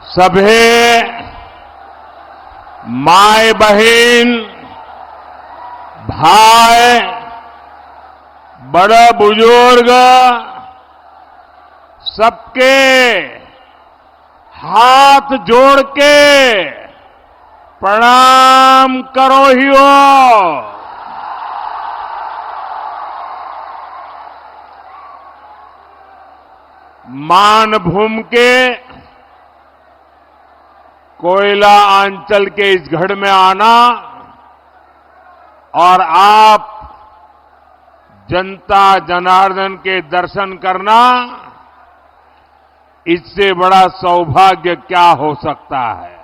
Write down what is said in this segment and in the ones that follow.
सभी माए बहन, भाई, बड़े बुजुर्ग सबके हाथ जोड़ के प्रणाम करो ही हो। मानभूम के कोयला अंचल के इस गढ़ में आना और आप जनता जनार्दन के दर्शन करना, इससे बड़ा सौभाग्य क्या हो सकता है।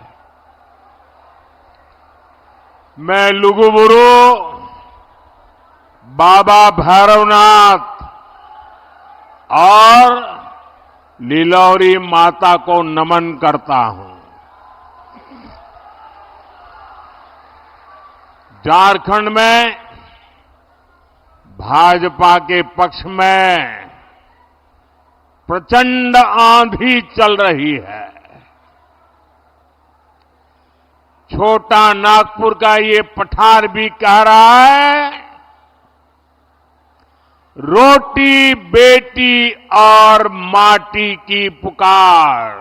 मैं लुगुबुरु बाबा भैरवनाथ और लीलौरी माता को नमन करता हूं। झारखंड में भाजपा के पक्ष में प्रचंड आंधी चल रही है। छोटा नागपुर का ये पठार भी कह रहा है, रोटी बेटी और माटी की पुकार।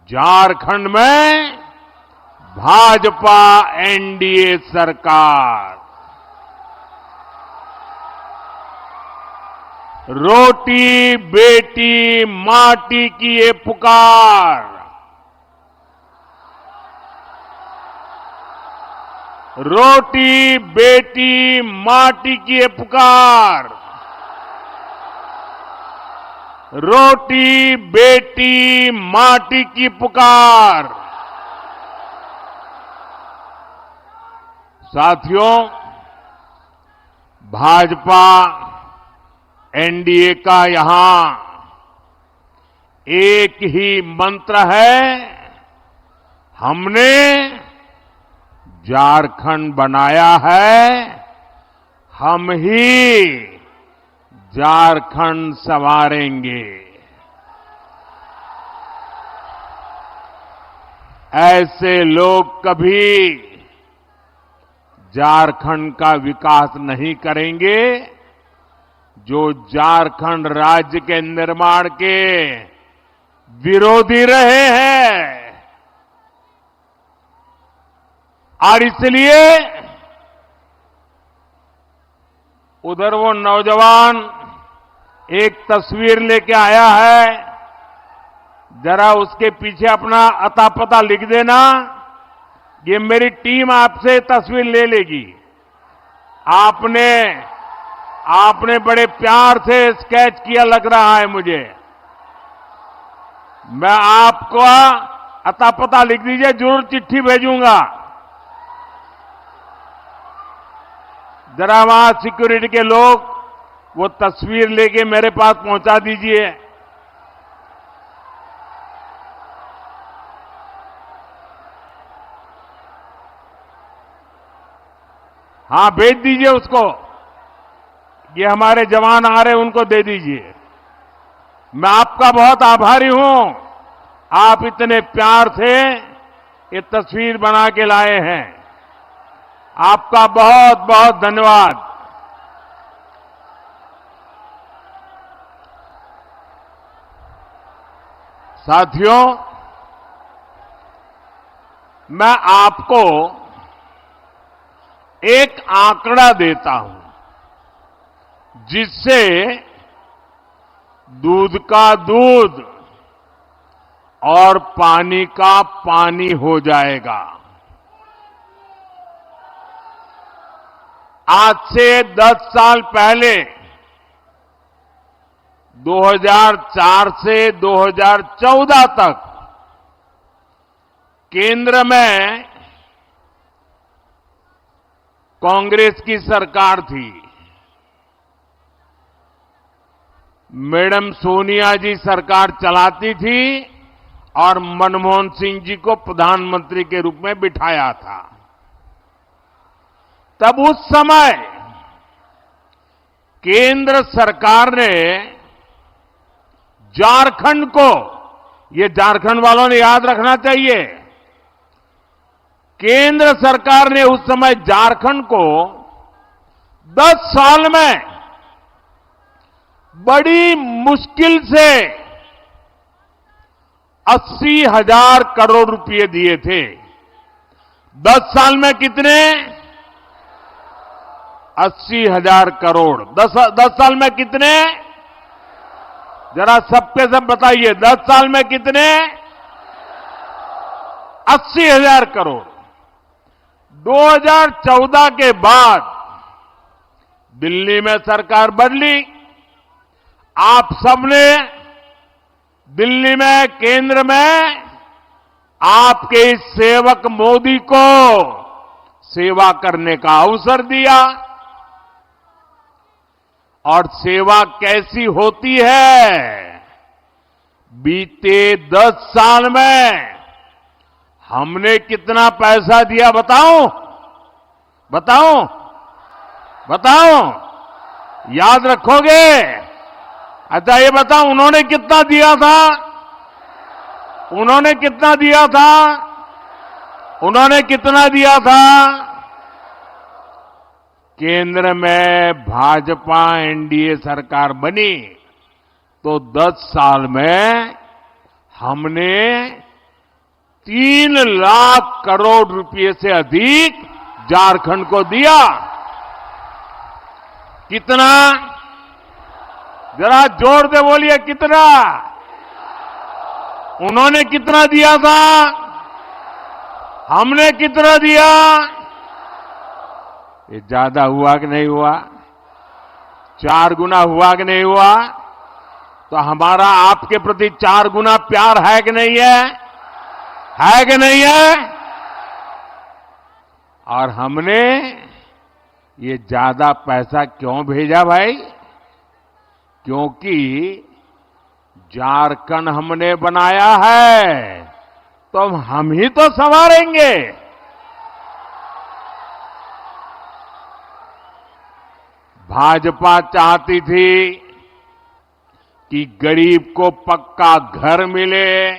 झारखंड में भाजपा एनडीए सरकार, रोटी बेटी माटी की ये पुकार, रोटी बेटी माटी की ये पुकार, रोटी बेटी माटी की पुकार। साथियों, भाजपा एनडीए का यहां एक ही मंत्र है, हमने झारखंड बनाया है, हम ही झारखंड संवारेंगे। ऐसे लोग कभी झारखंड का विकास नहीं करेंगे जो झारखंड राज्य के निर्माण के विरोधी रहे हैं। और इसलिए उधर वो नौजवान एक तस्वीर लेके आया है, जरा उसके पीछे अपना अता पता लिख देना। ये मेरी टीम आपसे तस्वीर ले लेगी। आपने बड़े प्यार से स्केच किया लग रहा है मुझे। मैं आपको अता पता लिख दीजिए, जरूर चिट्ठी भेजूंगा। जरा वहां सिक्योरिटी के लोग वो तस्वीर लेके मेरे पास पहुंचा दीजिए। हां, भेज दीजिए उसको। ये हमारे जवान आ रहे, उनको दे दीजिए। मैं आपका बहुत आभारी हूं, आप इतने प्यार से ये तस्वीर बना के लाए हैं। आपका बहुत बहुत धन्यवाद। साथियों, मैं आपको एक आंकड़ा देता हूं जिससे दूध का दूध और पानी का पानी हो जाएगा। आज से 10 साल पहले 2004 से 2014 तक केंद्र में कांग्रेस की सरकार थी। मैडम सोनिया जी सरकार चलाती थी और मनमोहन सिंह जी को प्रधानमंत्री के रूप में बिठाया था। तब उस समय केंद्र सरकार ने झारखंड को ये झारखंड वालों ने याद रखना चाहिए। केंद्र सरकार ने उस समय झारखंड को 10 साल में बड़ी मुश्किल से 80,000 करोड़ रुपए दिए थे। 10 साल में कितने? 80,000 करोड़। 10 साल में कितने? जरा सबके सब बताइए, 10 साल में कितने? 80,000 करोड़। 2014 के बाद दिल्ली में सरकार बदली। आप सबने दिल्ली में, केंद्र में आपके इस सेवक मोदी को सेवा करने का अवसर दिया। और सेवा कैसी होती है? बीते 10 साल में हमने कितना पैसा दिया बताऊं? बताऊं? बताऊं? याद रखोगे? अच्छा ये बताओ, उन्होंने कितना दिया था? उन्होंने कितना दिया था? उन्होंने कितना दिया था? केंद्र में भाजपा एनडीए सरकार बनी तो 10 साल में हमने 3 लाख करोड़ रुपए से अधिक झारखंड को दिया। कितना? जरा जोर से बोलिए, कितना? उन्होंने कितना दिया था? हमने कितना दिया? ये ज्यादा हुआ कि नहीं हुआ? 4 गुना हुआ कि नहीं हुआ? तो हमारा आपके प्रति 4 गुना प्यार है कि नहीं है? है कि नहीं है? और हमने ये ज्यादा पैसा क्यों भेजा भाई? क्योंकि झारखंड हमने बनाया है तो हम ही तो संवारेंगे। भाजपा चाहती थी कि गरीब को पक्का घर मिले,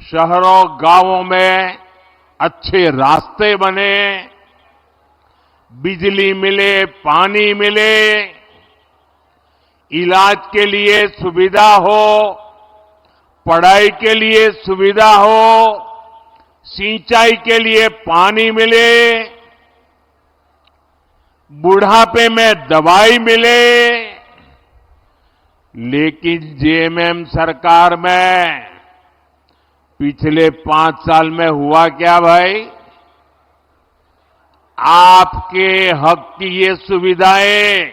शहरों गांवों में अच्छे रास्ते बने, बिजली मिले, पानी मिले, इलाज के लिए सुविधा हो, पढ़ाई के लिए सुविधा हो, सिंचाई के लिए पानी मिले, बुढ़ापे में दवाई मिले। लेकिन जेएमएम सरकार में पिछले 5 साल में हुआ क्या भाई? आपके हक की ये सुविधाएं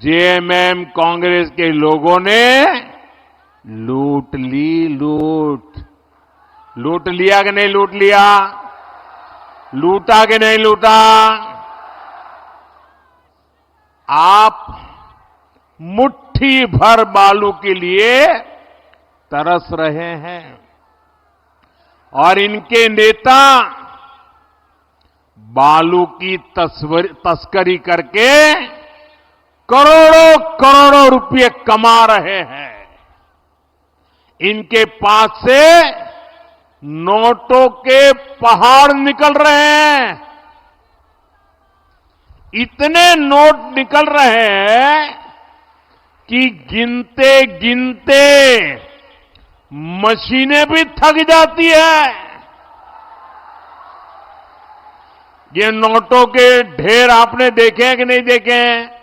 जेएमएम कांग्रेस के लोगों ने लूट ली। लूट लिया कि नहीं लूट लिया? लूटा कि नहीं लूटा? आप मुट्ठी भर बालू के लिए तरस रहे हैं और इनके नेता बालू की तस्करी करके करोड़ों करोड़ों रुपए कमा रहे हैं। इनके पास से नोटों के पहाड़ निकल रहे हैं। इतने नोट निकल रहे हैं कि गिनते गिनते मशीनें भी थक जाती है। ये नोटों के ढेर आपने देखे हैं कि नहीं देखे हैं?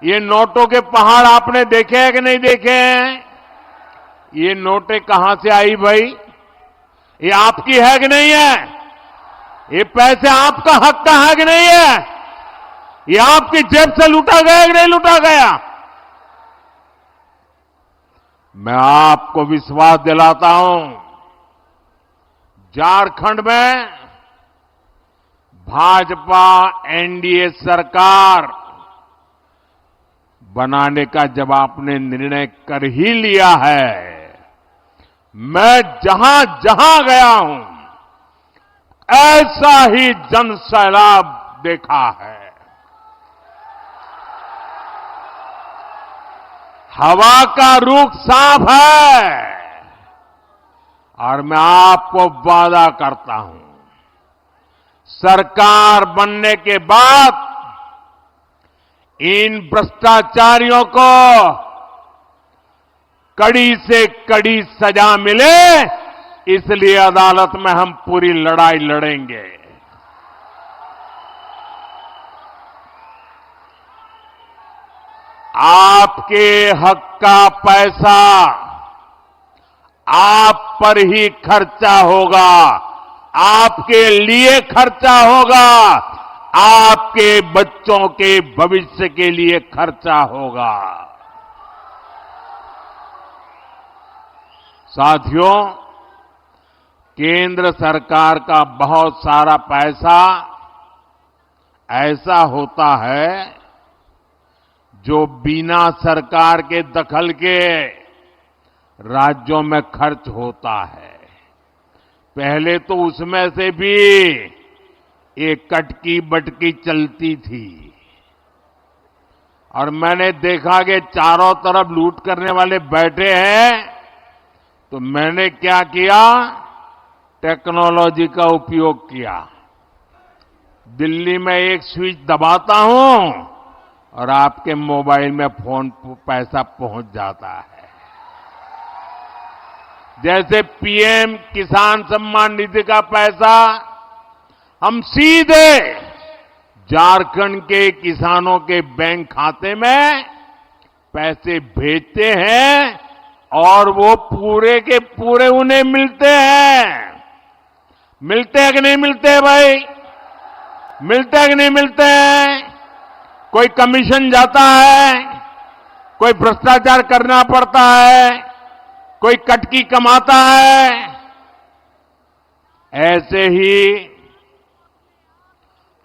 ये नोटों के पहाड़ आपने देखे हैं कि नहीं देखे हैं? ये नोटें कहां से आई भाई? ये आपकी है कि नहीं है? ये पैसे आपका हक का है कि नहीं है? ये आपकी जेब से लूटा गया कि नहीं लूटा गया? मैं आपको विश्वास दिलाता हूं, झारखंड में भाजपा एनडीए सरकार बनाने का जब आपने निर्णय कर ही लिया है, मैं जहां जहां गया हूं ऐसा ही जन सैलाब देखा है। हवा का रुख साफ है और मैं आपको वादा करता हूं, सरकार बनने के बाद इन भ्रष्टाचारियों को कड़ी से कड़ी सजा मिले, इसलिए अदालत में हम पूरी लड़ाई लड़ेंगे। आपके हक का पैसा आप पर ही खर्चा होगा, आपके लिए खर्चा होगा, आपके बच्चों के भविष्य के लिए खर्चा होगा। साथियों, केंद्र सरकार का बहुत सारा पैसा ऐसा होता है जो बिना सरकार के दखल के राज्यों में खर्च होता है। पहले तो उसमें से भी एक कटकी बटकी चलती थी और मैंने देखा कि चारों तरफ लूट करने वाले बैठे हैं, तो मैंने क्या किया, टेक्नोलॉजी का उपयोग किया। दिल्ली में एक स्विच दबाता हूं और आपके मोबाइल में फोन पैसा पहुंच जाता है। जैसे पीएम किसान सम्मान निधि का पैसा हम सीधे झारखंड के किसानों के बैंक खाते में पैसे भेजते हैं और वो पूरे के पूरे उन्हें मिलते हैं। मिलते हैं कि नहीं मिलते हैं भाई? मिलते हैं कि नहीं मिलते हैं? कोई कमीशन जाता है, कोई भ्रष्टाचार करना पड़ता है, कोई कटकी कमाता है। ऐसे ही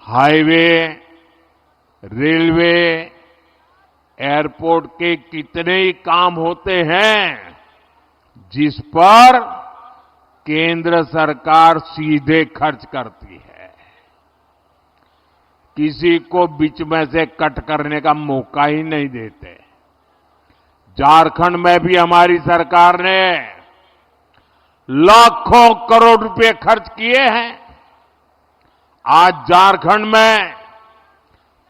हाईवे, रेलवे, एयरपोर्ट के कितने ही काम होते हैं जिस पर केंद्र सरकार सीधे खर्च करती है। किसी को बीच में से कट करने का मौका ही नहीं देते। झारखंड में भी हमारी सरकार ने लाखों करोड़ रुपए खर्च किए हैं। आज झारखंड में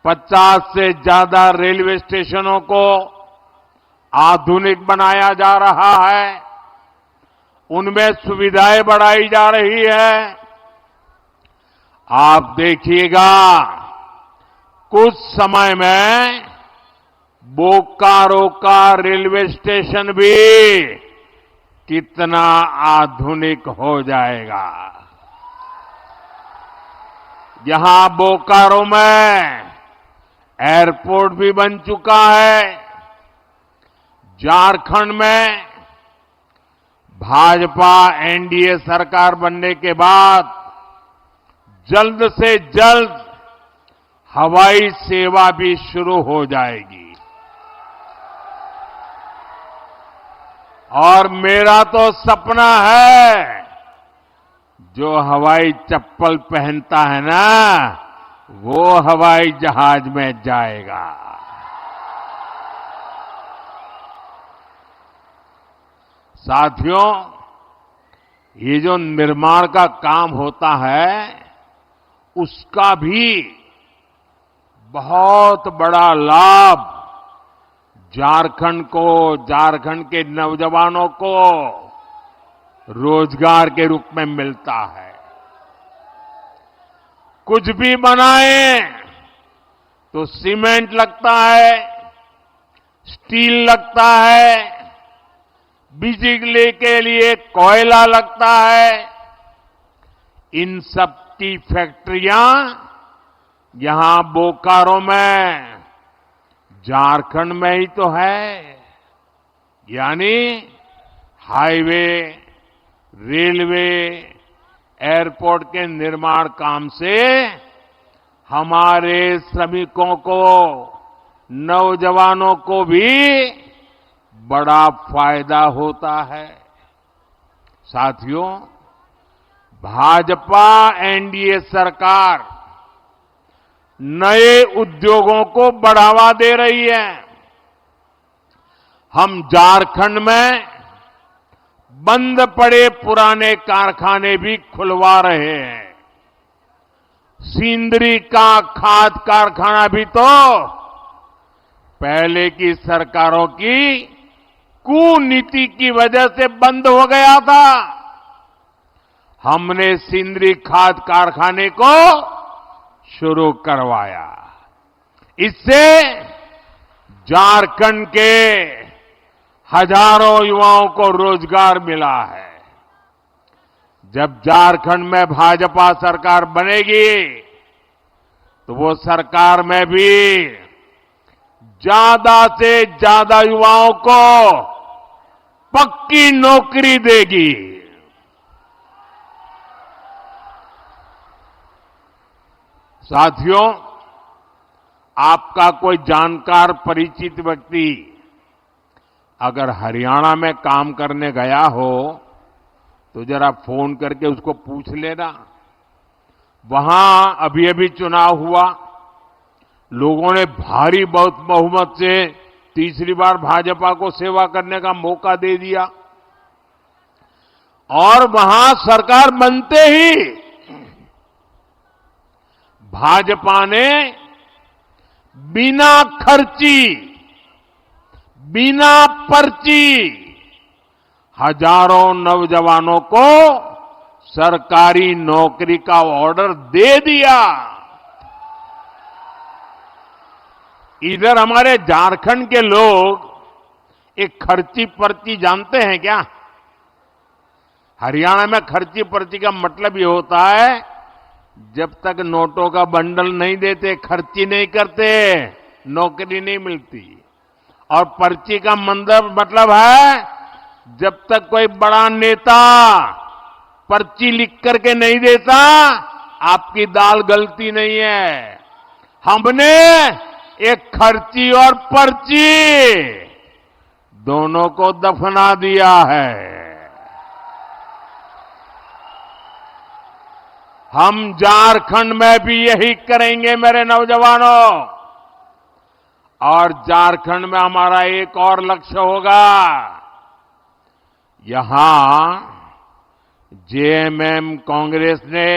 50 से ज्यादा रेलवे स्टेशनों को आधुनिक बनाया जा रहा है, उनमें सुविधाएं बढ़ाई जा रही है। आप देखिएगा कुछ समय में बोकारो का रेलवे स्टेशन भी कितना आधुनिक हो जाएगा। यहां बोकारो में एयरपोर्ट भी बन चुका है। झारखंड में भाजपा एनडीए सरकार बनने के बाद जल्द से जल्द हवाई सेवा भी शुरू हो जाएगी। और मेरा तो सपना है, जो हवाई चप्पल पहनता है ना, वो हवाई जहाज में जाएगा। साथियों, ये जो निर्माण का काम होता है, उसका भी बहुत बड़ा लाभ झारखंड को, झारखंड के नौजवानों को रोजगार के रूप में मिलता है। कुछ भी बनाए तो सीमेंट लगता है, स्टील लगता है, बिजली के लिए कोयला लगता है। इन सब की फैक्ट्रियां यहां बोकारो में, झारखंड में ही तो है। यानी हाईवे, रेलवे, एयरपोर्ट के निर्माण काम से हमारे श्रमिकों को, नौजवानों को भी बड़ा फायदा होता है। साथियों, भाजपा एनडीए सरकार नए उद्योगों को बढ़ावा दे रही है। हम झारखंड में बंद पड़े पुराने कारखाने भी खुलवा रहे हैं। सिंदरी का खाद कारखाना भी तो पहले की सरकारों की कुनीति की वजह से बंद हो गया था। हमने सिंदरी खाद कारखाने को शुरू करवाया। इससे झारखंड के हजारों युवाओं को रोजगार मिला है। जब झारखंड में भाजपा सरकार बनेगी तो वो सरकार में भी ज्यादा से ज्यादा युवाओं को पक्की नौकरी देगी। साथियों, आपका कोई जानकार परिचित व्यक्ति अगर हरियाणा में काम करने गया हो तो जरा फोन करके उसको पूछ लेना। वहां अभी अभी चुनाव हुआ, लोगों ने भारी बहुमत से तीसरी बार भाजपा को सेवा करने का मौका दे दिया और वहां सरकार बनते ही भाजपा ने बिना खर्ची, बिना पर्ची हजारों नौजवानों को सरकारी नौकरी का ऑर्डर दे दिया। इधर हमारे झारखंड के लोग एक खर्ची पर्ची जानते हैं क्या? हरियाणा में खर्ची पर्ची का मतलब ये होता है, जब तक नोटों का बंडल नहीं देते, खर्ची नहीं करते, नौकरी नहीं मिलती। और पर्ची का मतलब है, जब तक कोई बड़ा नेता पर्ची लिख करके नहीं देता, आपकी दाल गलती नहीं है। हमने एक खर्ची और पर्ची दोनों को दफना दिया है। हम झारखंड में भी यही करेंगे मेरे नौजवानों। और झारखंड में हमारा एक और लक्ष्य होगा। यहां जेएमएम कांग्रेस ने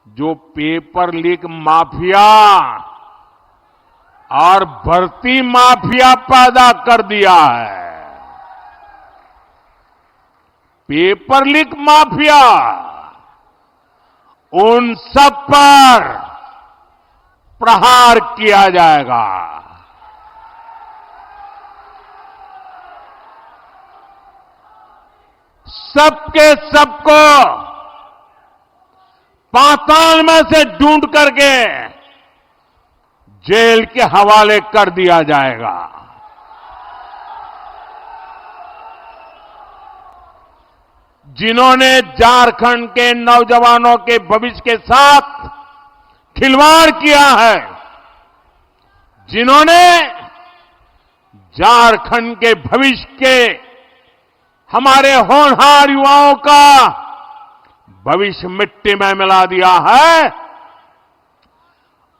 जो पेपर लीक माफिया और भर्ती माफिया पैदा कर दिया है, पेपर लीक माफिया, उन सब पर प्रहार किया जाएगा। सबके सबको पाताल में से ढूंढ करके जेल के हवाले कर दिया जाएगा। जिन्होंने झारखंड के नौजवानों के भविष्य के साथ खिलवाड़ किया है, जिन्होंने झारखंड के भविष्य के हमारे होनहार युवाओं का भविष्य मिट्टी में मिला दिया है,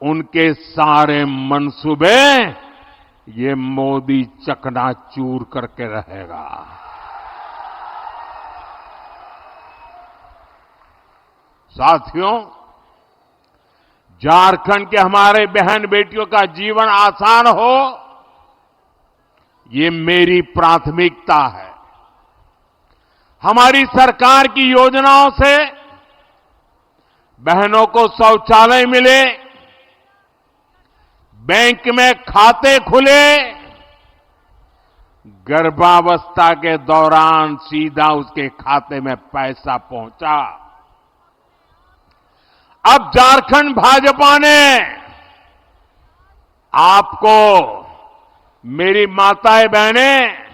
उनके सारे मंसूबे ये मोदी चकनाचूर करके रहेगा। साथियों, झारखंड के हमारे बहन बेटियों का जीवन आसान हो, ये मेरी प्राथमिकता है। हमारी सरकार की योजनाओं से बहनों को शौचालय मिले, बैंक में खाते खुले, गर्भावस्था के दौरान सीधा उसके खाते में पैसा पहुंचा। अब झारखंड भाजपा ने आपको, मेरी माताएं बहनें,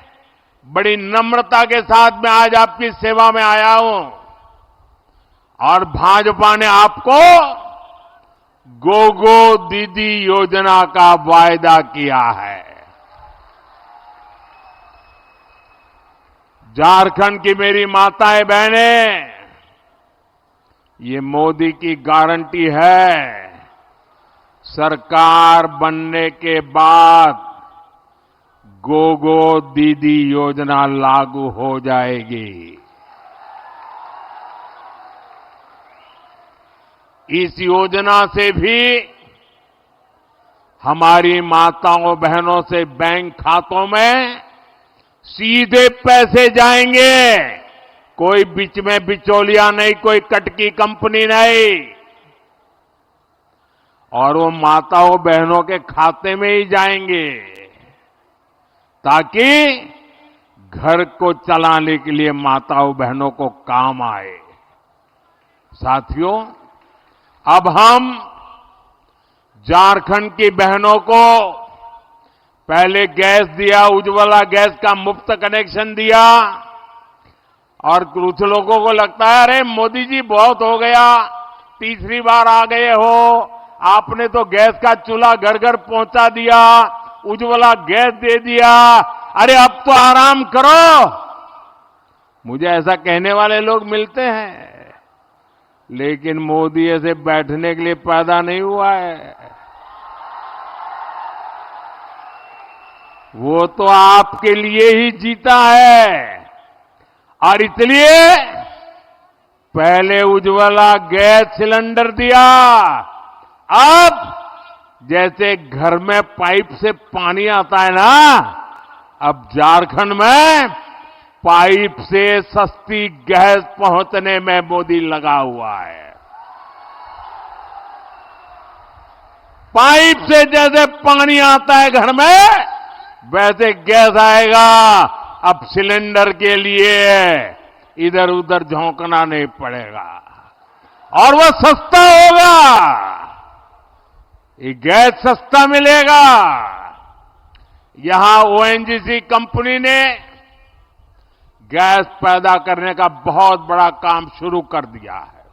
बड़ी नम्रता के साथ मैं आज आपकी सेवा में आया हूं और भाजपा ने आपको गोगो दीदी योजना का वायदा किया है। झारखंड की मेरी माताएं बहनें, ये मोदी की गारंटी है। सरकार बनने के बाद गोगो दीदी योजना लागू हो जाएगी। इस योजना से भी हमारी माताओं बहनों से बैंक खातों में सीधे पैसे जाएंगे। कोई बीच में बिचौलिया नहीं, कोई कटकी कंपनी नहीं, और वो माताओं बहनों के खाते में ही जाएंगे, ताकि घर को चलाने के लिए माताओं बहनों को काम आए। साथियों, अब हम झारखंड की बहनों को पहले गैस दिया, उज्ज्वला गैस का मुफ्त कनेक्शन दिया, और कुछ लोगों को लगता है अरे मोदी जी बहुत हो गया, तीसरी बार आ गए हो, आपने तो गैस का चूल्हा घर घर पहुंचा दिया, उज्ज्वला गैस दे दिया, अरे अब तो आराम करो। मुझे ऐसा कहने वाले लोग मिलते हैं, लेकिन मोदी ऐसे बैठने के लिए पैदा नहीं हुआ है। वो तो आपके लिए ही जीता है, और इसलिए पहले उज्ज्वला गैस सिलेंडर दिया, अब जैसे घर में पाइप से पानी आता है ना, अब झारखंड में पाइप से सस्ती गैस पहुंचने में मोदी लगा हुआ है। पाइप से जैसे पानी आता है घर में, वैसे गैस आएगा। अब सिलेंडर के लिए इधर उधर झोंकना नहीं पड़ेगा, और वह सस्ता होगा। ये गैस सस्ता मिलेगा। यहां ओएनजीसी कंपनी ने गैस पैदा करने का बहुत बड़ा काम शुरू कर दिया है।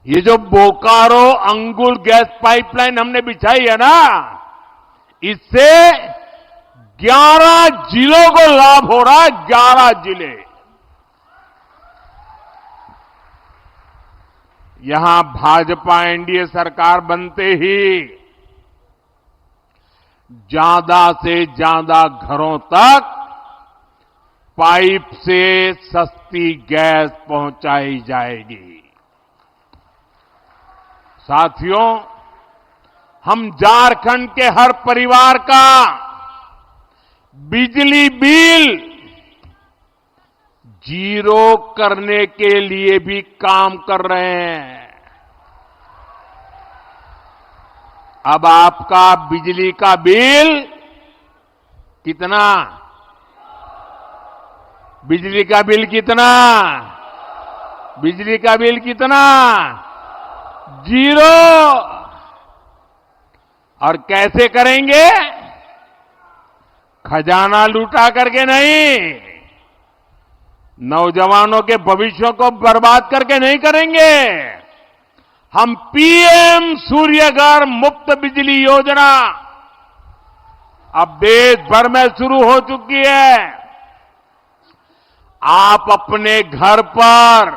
ये जो बोकारो अंगुल गैस पाइपलाइन हमने बिछाई है ना, इससे 11 जिलों को लाभ हो रहा है। 11 जिले। यहां भाजपा एनडीए सरकार बनते ही ज्यादा से ज्यादा घरों तक पाइप से सस्ती गैस पहुंचाई जाएगी। साथियों, हम झारखंड के हर परिवार का बिजली बिल जीरो करने के लिए भी काम कर रहे हैं। अब आपका बिजली का बिल कितना? बिजली का बिल कितना? बिजली का बिल कितना? जीरो। और कैसे करेंगे? खजाना लूटा करके नहीं, नौजवानों के भविष्य को बर्बाद करके नहीं करेंगे। हम पीएम सूर्यघर मुफ्त बिजली योजना अब देश भर में शुरू हो चुकी है। आप अपने घर पर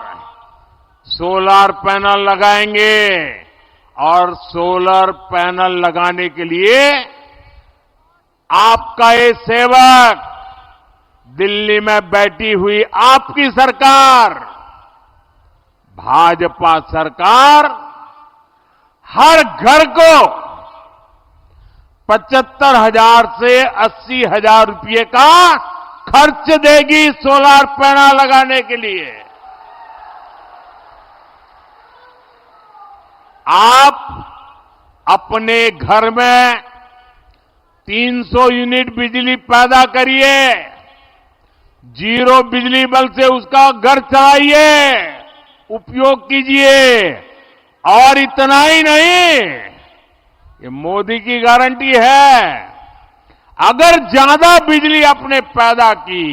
सोलर पैनल लगाएंगे, और सोलर पैनल लगाने के लिए आपका ये सेवक, दिल्ली में बैठी हुई आपकी सरकार, भाजपा सरकार, हर घर को 75,000 से 80,000 रुपये का खर्च देगी सोलर पैनल लगाने के लिए। आप अपने घर में 300 यूनिट बिजली पैदा करिए, जीरो बिजली बिल से उसका घर चलाइए, उपयोग कीजिए। और इतना ही नहीं, ये मोदी की गारंटी है, अगर ज्यादा बिजली आपने पैदा की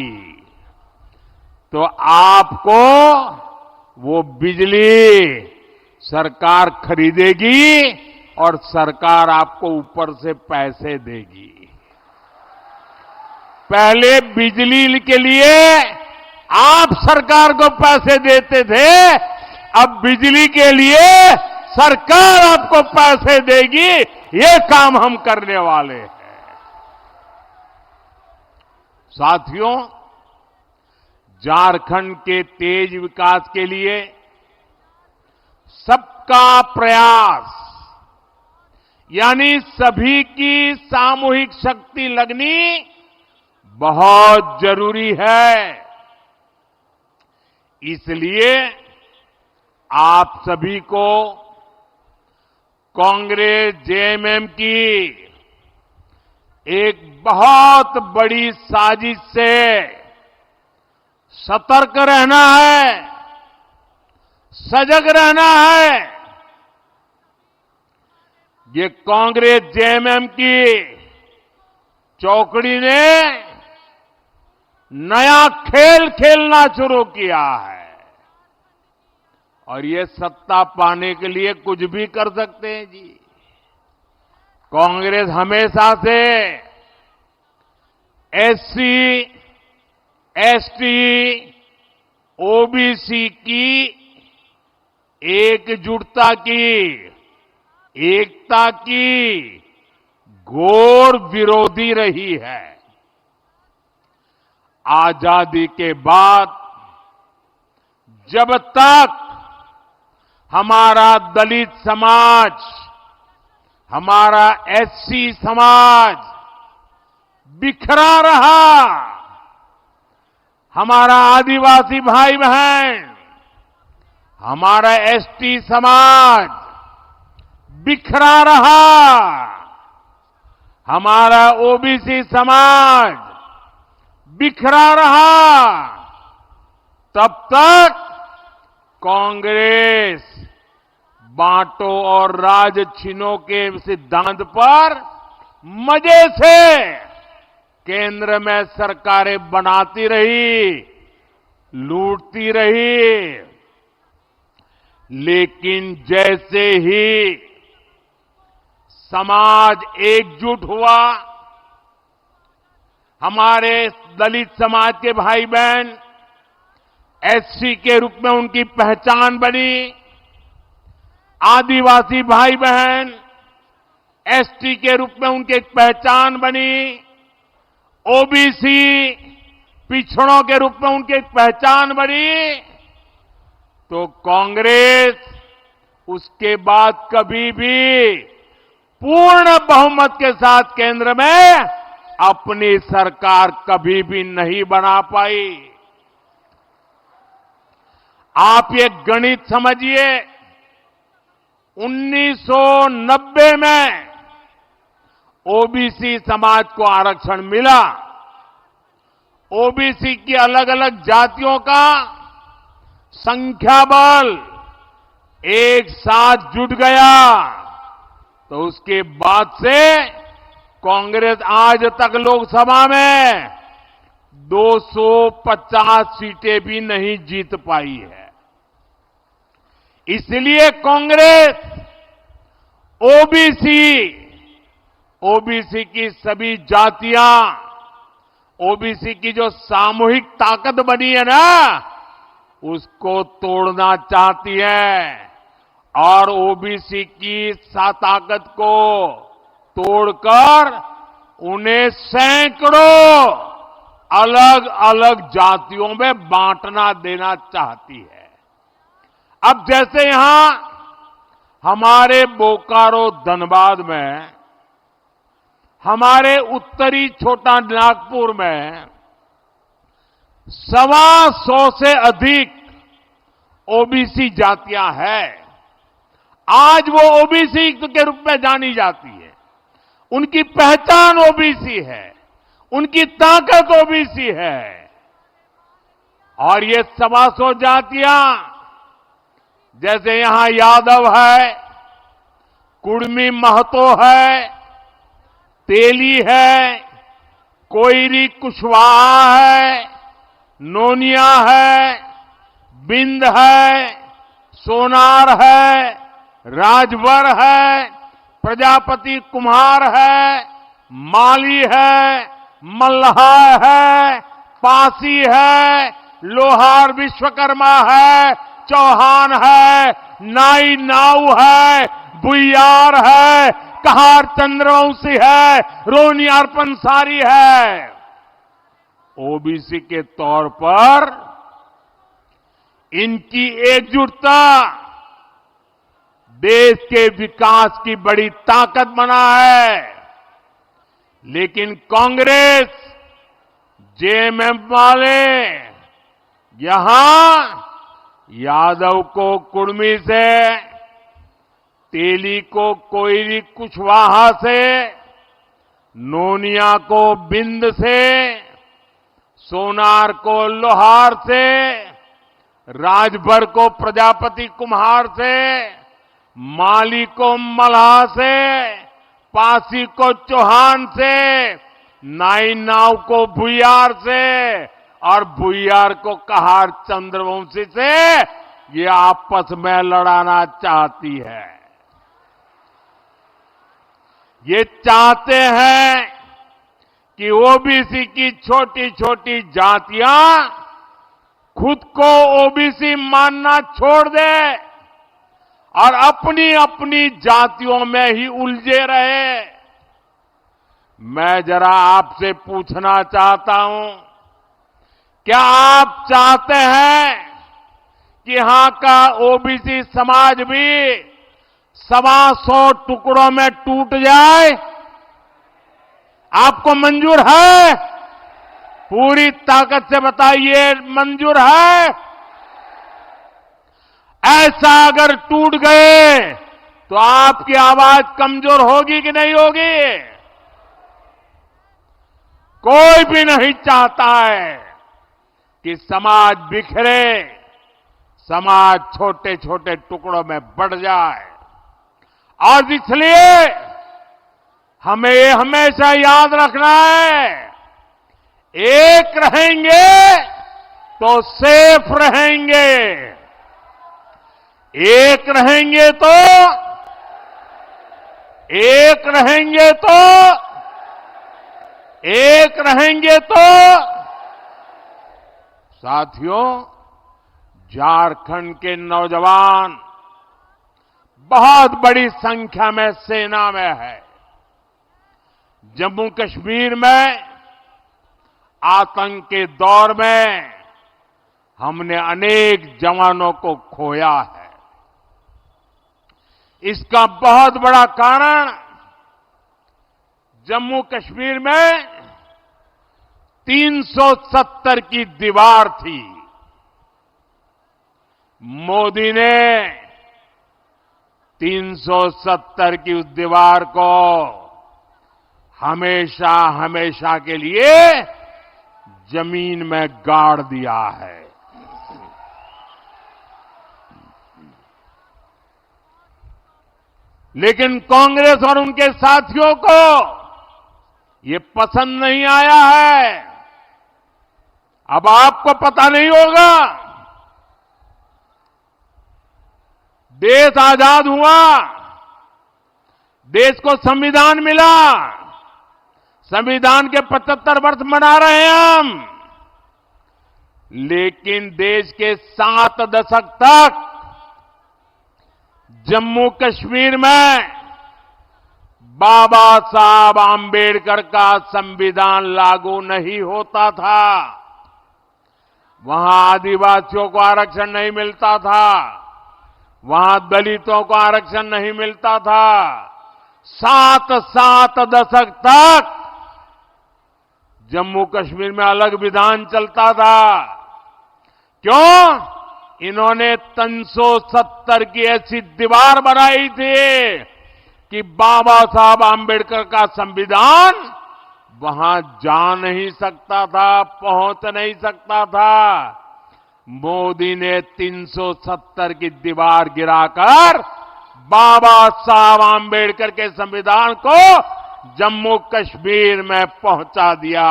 तो आपको वो बिजली सरकार खरीदेगी, और सरकार आपको ऊपर से पैसे देगी। पहले बिजली के लिए आप सरकार को पैसे देते थे, अब बिजली के लिए सरकार आपको पैसे देगी। ये काम हम करने वाले हैं। साथियों, झारखंड के तेज विकास के लिए सबका प्रयास यानी सभी की सामूहिक शक्ति लगनी बहुत जरूरी है। इसलिए आप सभी को कांग्रेस जेएमएम की एक बहुत बड़ी साजिश से सतर्क रहना है, सजग रहना है। ये कांग्रेस जेएमएम की चौकड़ी ने नया खेल खेलना शुरू किया है और ये सत्ता पाने के लिए कुछ भी कर सकते हैं जी। कांग्रेस हमेशा से एससी, एसटी, ओबीसी की एकजुटता की, एकता की घोर विरोधी रही है। आजादी के बाद जब तक हमारा दलित समाज, हमारा एससी समाज बिखरा रहा, हमारा आदिवासी भाई बहन, हमारा एसटी समाज बिखरा रहा, हमारा ओबीसी समाज बिखरा रहा, तब तक कांग्रेस बांटो और राज छीनो के सिद्धांत पर मजे से केंद्र में सरकारें बनाती रही, लूटती रही। लेकिन जैसे ही समाज एकजुट हुआ, हमारे दलित समाज के भाई बहन एससी के रूप में उनकी पहचान बनी, आदिवासी भाई बहन एसटी के रूप में उनकी एक पहचान बनी, ओबीसी पिछड़ों के रूप में उनकी एक पहचान बनी, तो कांग्रेस उसके बाद कभी भी पूर्ण बहुमत के साथ केंद्र में अपनी सरकार कभी भी नहीं बना पाई। आप ये गणित समझिए, 1990 में ओबीसी समाज को आरक्षण मिला। ओबीसी की अलग अलग जातियों का संख्या बल एक साथ जुट गया, तो उसके बाद से कांग्रेस आज तक लोकसभा में 250 सीटें भी नहीं जीत पाई है। इसलिए कांग्रेस ओबीसी की सभी जातियां, ओबीसी की जो सामूहिक ताकत बनी है ना, उसको तोड़ना चाहती है और ओबीसी की ताकत को तोड़कर उन्हें सैकड़ों अलग अलग जातियों में बांटना देना चाहती है। अब जैसे यहां हमारे बोकारो धनबाद में, हमारे उत्तरी छोटा नागपुर में 125 से अधिक ओबीसी जातियां हैं। आज वो ओबीसी के रूप में जानी जाती है, उनकी पहचान ओबीसी है, उनकी ताकत ओबीसी है। और ये 125 जातियां, जैसे यहां यादव है, कुड़मी महतो है, तेली है, कोयरी कुशवाहा है, नोनिया है, बिंद है, सोनार है, राजभर है, प्रजापति कुम्हार है, माली है, मल्हा है, पासी है, लोहार विश्वकर्मा है, चौहान है, नाई नाऊ है, बुइयार है, कहार चंद्रवंशी है, रोनियार पंसारी है। ओबीसी के तौर पर इनकी एकजुटता देश के विकास की बड़ी ताकत बना है। लेकिन कांग्रेस, जेएमएम वाले यहां यादव को कुर्मी से, तेली को कोयली कुशवाहा से, नोनिया को बिंद से, सोनार को लोहार से, राजभर को प्रजापति कुम्हार से, माली को मल्हा से, पासी को चौहान से, नाई नाव को भुयार से और भुयार को कहार चंद्रवंशी से ये आपस में लड़ाना चाहती है। ये चाहते हैं कि ओबीसी की छोटी छोटी जातियां खुद को ओबीसी मानना छोड़ दे और अपनी अपनी जातियों में ही उलझे रहे। मैं जरा आपसे पूछना चाहता हूं, क्या आप चाहते हैं कि यहां का ओबीसी समाज भी 125 टुकड़ों में टूट जाए? आपको मंजूर है? पूरी ताकत से बताइए, मंजूर है? ऐसा अगर टूट गए तो आपकी आवाज कमजोर होगी कि नहीं होगी? कोई भी नहीं चाहता है कि समाज बिखरे, समाज छोटे छोटे टुकड़ों में बढ़ जाए। और इसलिए हमें ये हमेशा याद रखना है, एक रहेंगे तो सेफ रहेंगे, एक रहेंगे तो एक रहेंगे तो एक रहेंगे तो साथियों, झारखंड के नौजवान बहुत बड़ी संख्या में सेना में है। जम्मू कश्मीर में आतंक के दौर में हमने अनेक जवानों को खोया है। इसका बहुत बड़ा कारण जम्मू कश्मीर में 370 की दीवार थी। मोदी ने 370 की उस दीवार को हमेशा हमेशा के लिए जमीन में गाड़ दिया है। लेकिन कांग्रेस और उनके साथियों को ये पसंद नहीं आया है। अब आपको पता नहीं होगा, देश आजाद हुआ, देश को संविधान मिला, संविधान के 75 वर्ष मना रहे हैं हम, लेकिन देश के 7 दशक तक जम्मू कश्मीर में बाबा साहब आंबेडकर का संविधान लागू नहीं होता था। वहां आदिवासियों को आरक्षण नहीं मिलता था, वहां दलितों को आरक्षण नहीं मिलता था। 7 दशक तक जम्मू कश्मीर में अलग विधान चलता था। क्यों? इन्होंने 370 की ऐसी दीवार बनाई थी कि बाबा साहब आंबेडकर का संविधान वहां जा नहीं सकता था, पहुंच नहीं सकता था। मोदी ने 370 की दीवार गिराकर बाबा साहब आंबेडकर के संविधान को जम्मू कश्मीर में पहुंचा दिया,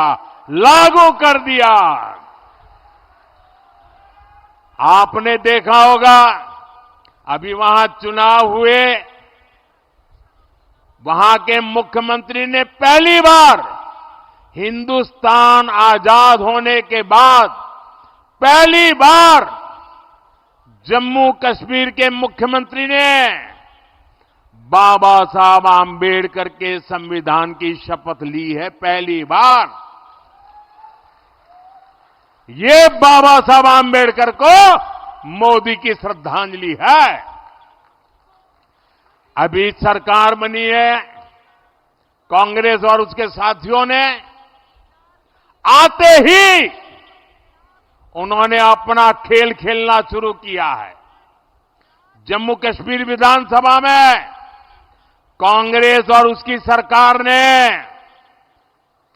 लागू कर दिया। आपने देखा होगा, अभी वहां चुनाव हुए, वहां के मुख्यमंत्री ने पहली बार हिंदुस्तान आजाद होने के बाद पहली बार जम्मू कश्मीर के मुख्यमंत्री ने बाबा साहब आंबेडकर के संविधान की शपथ ली है, पहली बार। ये बाबा साहब आंबेडकर को मोदी की श्रद्धांजलि है। अभी सरकार बनी है कांग्रेस और उसके साथियों ने, आते ही उन्होंने अपना खेल खेलना शुरू किया है। जम्मू कश्मीर विधानसभा में कांग्रेस और उसकी सरकार ने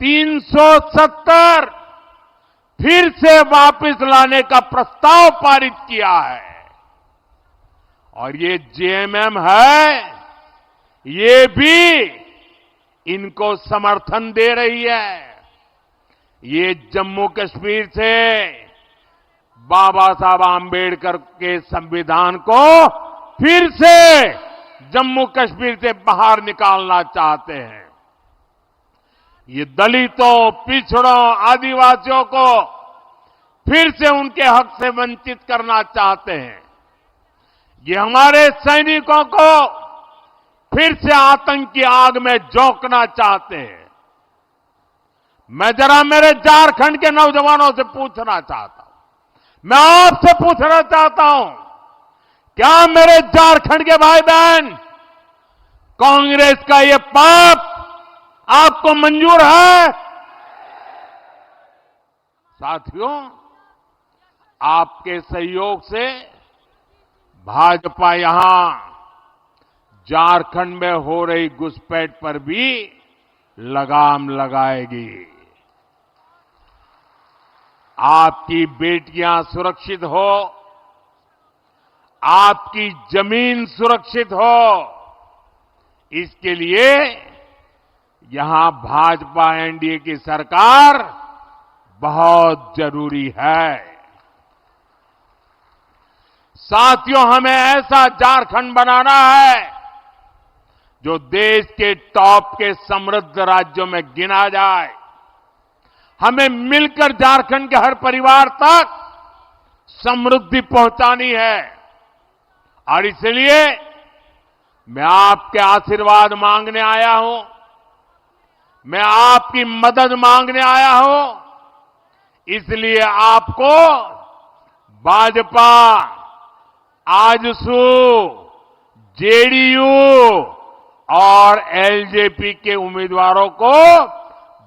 370 फिर से वापस लाने का प्रस्ताव पारित किया है। और ये जेएमएम है, ये भी इनको समर्थन दे रही है। ये जम्मू कश्मीर से बाबा साहब आंबेडकर के संविधान को फिर से जम्मू कश्मीर से बाहर निकालना चाहते हैं। ये दलितों, पिछड़ों, आदिवासियों को फिर से उनके हक से वंचित करना चाहते हैं। ये हमारे सैनिकों को फिर से आतंक की आग में झोंकना चाहते हैं। मैं जरा मेरे झारखंड के नौजवानों से पूछना चाहता हूं, मैं आपसे पूछना चाहता हूं, क्या मेरे झारखंड के भाई बहन कांग्रेस का ये पाप आपको मंजूर है? साथियों, आपके सहयोग से भाजपा यहां झारखंड में हो रही घुसपैठ पर भी लगाम लगाएगी। आपकी बेटियां सुरक्षित हो, आपकी जमीन सुरक्षित हो, इसके लिए यहां भाजपा एनडीए की सरकार बहुत जरूरी है। साथियों, हमें ऐसा झारखंड बनाना है जो देश के टॉप के समृद्ध राज्यों में गिना जाए। हमें मिलकर झारखंड के हर परिवार तक समृद्धि पहुंचानी है। और इसलिए मैं आपके आशीर्वाद मांगने आया हूं, मैं आपकी मदद मांगने आया हूं। इसलिए आपको भाजपा, आजसू, जेडीयू और एलजेपी के उम्मीदवारों को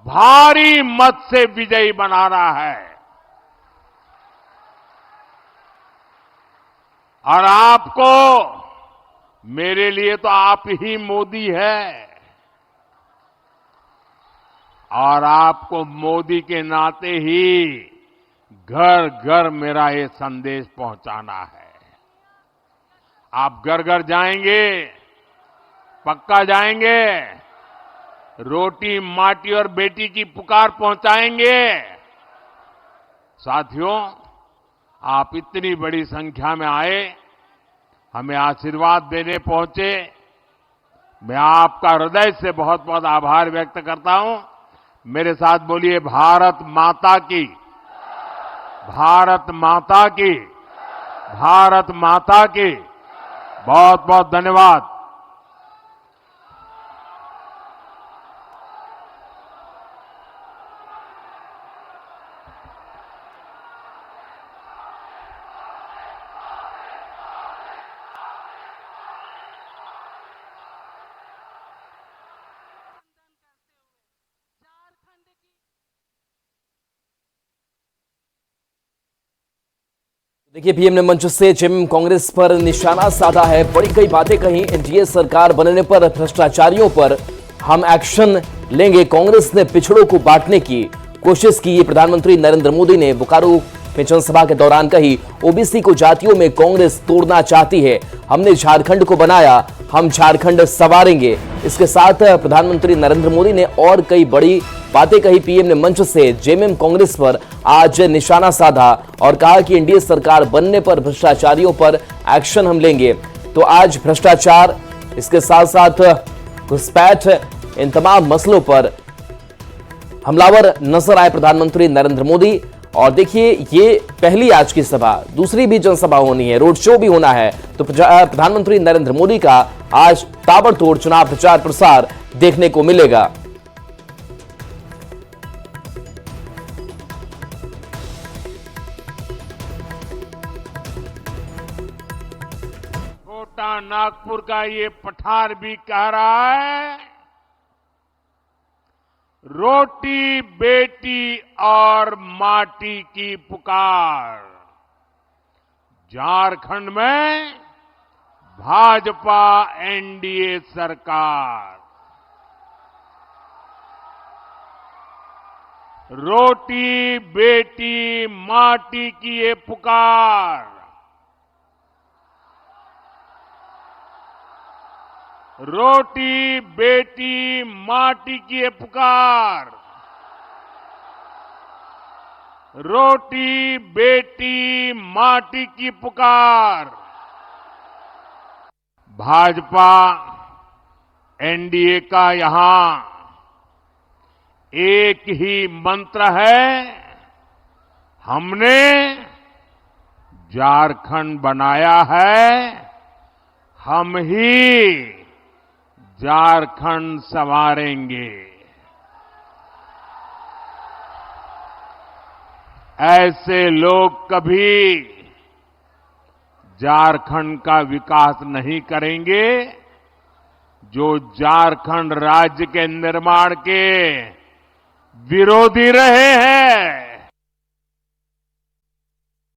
भारी मत से विजयी बनाना है। और आपको, मेरे लिए तो आप ही मोदी है, और आपको मोदी के नाते ही घर घर मेरा ये संदेश पहुंचाना है। आप घर घर जाएंगे, पक्का जाएंगे, रोटी, माटी और बेटी की पुकार पहुंचाएंगे। साथियों, आप इतनी बड़ी संख्या में आए, हमें आशीर्वाद देने पहुंचे, मैं आपका हृदय से बहुत बहुत आभार व्यक्त करता हूं। मेरे साथ बोलिए, भारत माता की, भारत माता की, भारत माता की। बहुत बहुत धन्यवाद। देखिए, पीएम ने मंच से जेएमएम कांग्रेस पर निशाना साधा है। बड़ी कई बातें कही। एनडीए सरकार बनने पर भ्रष्टाचारियों पर हम एक्शन लेंगे। कांग्रेस ने पिछड़ों को बांटने की कोशिश की, ये प्रधानमंत्री नरेंद्र मोदी ने बोकारो में जनसभा के दौरान कही। ओबीसी को जातियों में कांग्रेस तोड़ना चाहती है। हमने झारखंड को बनाया, हम झारखंड संवारेंगे। इसके साथ प्रधानमंत्री नरेंद्र मोदी ने और कई बड़ी बातें कही। पीएम ने मंच से जेएमएम कांग्रेस पर आज निशाना साधा और कहा कि एनडीए सरकार बनने पर भ्रष्टाचारियों पर एक्शन हम लेंगे। तो आज भ्रष्टाचार, इसके साथ साथ घुसपैठ, इन तमाम मसलों पर हमलावर नजर आए प्रधानमंत्री नरेंद्र मोदी। और देखिए, ये पहली आज की सभा, दूसरी भी जनसभा होनी है, रोड शो भी होना है। तो प्रधानमंत्री नरेंद्र मोदी का आज ताबड़तोड़ चुनाव प्रचार प्रसार देखने को मिलेगा। छोटा नागपुर का ये पठार भी कह रहा है, रोटी बेटी और माटी की पुकार। झारखंड में भाजपा एनडीए सरकार। रोटी बेटी माटी की ये पुकार, रोटी बेटी माटी की ये पुकार, रोटी बेटी माटी की पुकार। भाजपा एनडीए का यहां एक ही मंत्र है, हमने झारखंड बनाया है, हम ही झारखंड संवारेंगे। ऐसे लोग कभी झारखंड का विकास नहीं करेंगे जो झारखंड राज्य के निर्माण के विरोधी रहे हैं।